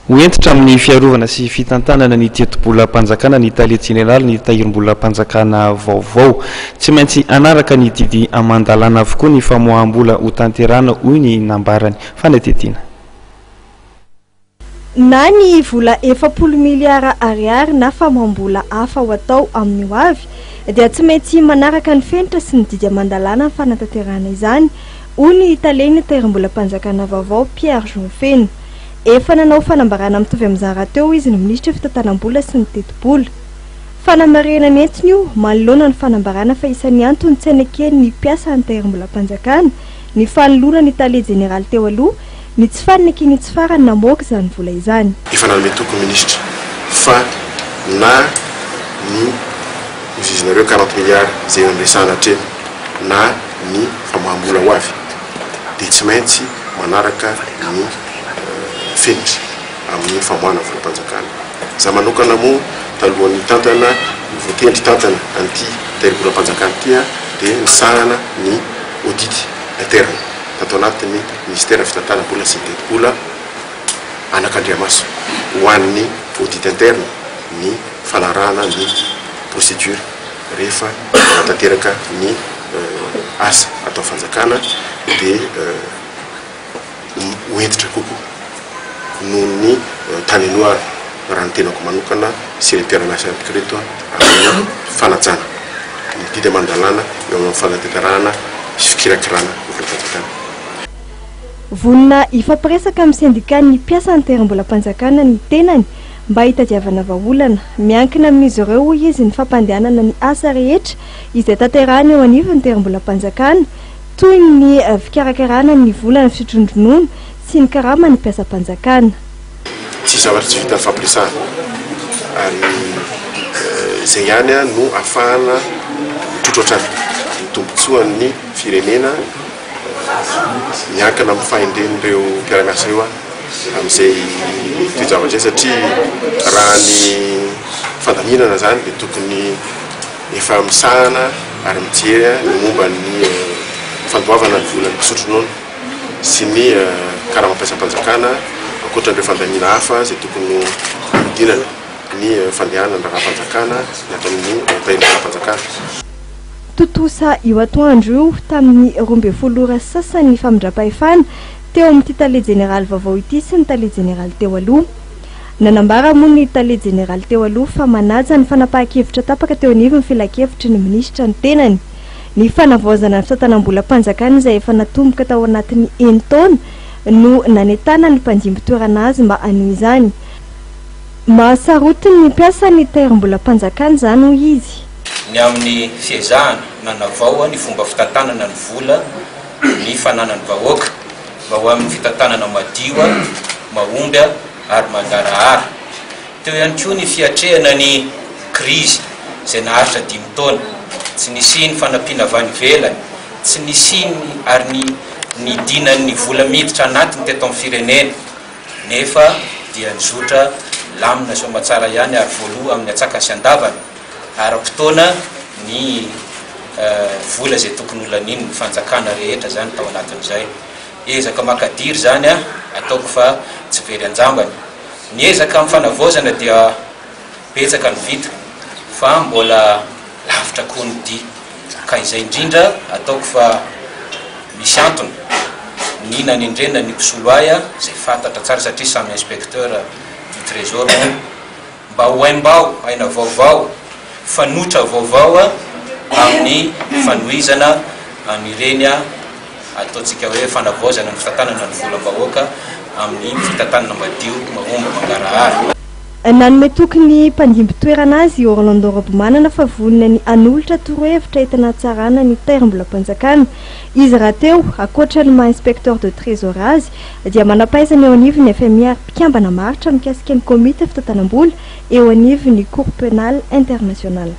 Hoentitra amin'ny fiarovana sy fitantanana ny teti-bola-panjakana ny talia jeneraly ny tahirim-bola-panjakana vaovao tsy maintsy anaraka ny didy amandalana avokoa ny famoaham-bola ho tanterana hoy ny nambarany fanetetiana. Na ny vola 40 miliara ariary na famoaham-bola hafa ho atao amin'ny ho avy dia tsy maintsy manaraka ny fenitra sy ny didy amandalana fanatanterana izany hoy ny taleny tahirim-bola-panjakana vaovao Pierre Jonfeny. Efa nanao fanambarana mitovy amin'izany rahateo izy ny ministra fitantanam-bola sy ny teti-bola. Fanamarihana nentsiny io manoloana ny fanambarana fa isan'ny antony tsy anakely ny mpiasa ny tahirim-bola-panjakana ny fanoloana ny talia jeneraly teo aloha ny tsy faninaky ny tsy farany namoaka izany vola izany. Efa nanome toko ministra fa na ny vizinareo 40 miliara izay andresana hatreny na ny famoaham-bola ho avy dia tsy maintsy manaraka ny fenitra amin'ny famoahana vola-panjakana. Za manokana moa talohan'ny tantana voatendry tantana anty tahirim-bola-panjakana tia dia nisahana ny audit interne tato anatin'ny ministère fitantanam-bola sy teti-bola anak'Andriamaso ho an'ny audit interne ny fanarahana ny procédure rehefa tanteraka ny asa atao fanjakana dia hoentitra kokoa noho ny tanenoa raha ny tenako manokana sy repiaranasa ampikireto amin'ny fanajana ny didy amandalana eo amin'ny fanatanterahana sy fikirakirana vola-panjakana. Vonina ifampiresaka amin'ny sindika ny mpiasa ny tahirim-bola-panjakana ny tenany mba hitadiavana vahaolana miankina amin'izy ireo izy ny fampandehanana ny asa rehetra izay tanterahana eo anivon'ny tahirim-bola-panjakana toy ny fikarakarana ny volana fitrondronoana sy ny karama ny mpiasa-panjakana. Tsy zavatra tsy vita ny fampiresahana ary izay ihany no ahafahana mitrotro hatrany ny tombotsoan'ny firenena miankina amin'ny fahendren'ireo mpiara-miasa io amin'izay toejavatra satria raha ny fandaminana zany dia tokony efa misahana ary mijery ny momba ny fandoavana ny volan'ny mpisotronoana sy ny karama mpiasa-panjakana ankoatran'ireo fandamina hafa izay tokony midinana ny fandehanana raha-panjakana ny atao amin'ny tahirim-bola-panjakana. Totosa io atoandro io tamin'ny 12 ora sasany famindram-pahefana teo amin'ny talia jeneraly vaovao ity sy ny talia jeneraly teo aloha. Nanambara moa ny talia jeneraly teo aloha fa manaja ny fanapahan-kevitra tapaka teo anivon'ny filan-kevitry ny ministra ny tenany. Ny fanavaozana ny fitantanam-bola-panjakana izay efa natomboka tao anatin'ny 1 taona no nanetana ny mpandimby toerana azy mba hanohy izany. Mahasarotiny ny mpiasa ny tahirim-bola-panjakana izany hoy izy. Ny amin'ny fiezahana nanavao ny fomba fitantanana ny vola ny fananany vahoaka mba ho amin'ny fitantanana madio mahomby ary mangarahara. Teo ihany koa ny fiatrehana ny krizy izay naharitra 5 taona tsy nisy ny fanampiana avy any ivelany tsy nisy ary ny dinan'ny vola miditra anatiny teto amin'ny firenena nefa dia nizotra lamina somatsara ihany ary voaloha amin'ny atsaka sy andavana ara-potoana ny vola izay tokony olaniny ny fanjakana rehetra zany tao anatin'izay. Ezaka makadiry zany ataoko fa tsy very anjambany. Ny ezaka amin'ny fanavaozana dia betsaka ny vita fa mbola lavitra koa ny dia ka izay indrindra ataoko fa misy antony ny nanendrena ny mpisolo aya izay fantatra tsara satria samy inspecteur du trésor mba hoaimbao aina vaovao fanotra vaovao amin'ny fanohizana anireny ataontsika hoe fanavaozana ny fitantanana ny volam-bahoaka amin'ny fitantanana madio mahomby mangarahara. Nanome tokony mpandimby toerana azy Orlando Robomanana fa vonina ny anolotra torohevitra entina tsarana ny tahirim-bola-panjakana. Izy rahateo akoatra ny maha-inspecteur de trésor azy dia manampaizana eo anivon'ny FMI mpikambana maritra mikasika ny komite fitantanam-bola eo anivon'ny Cour pénale internationale.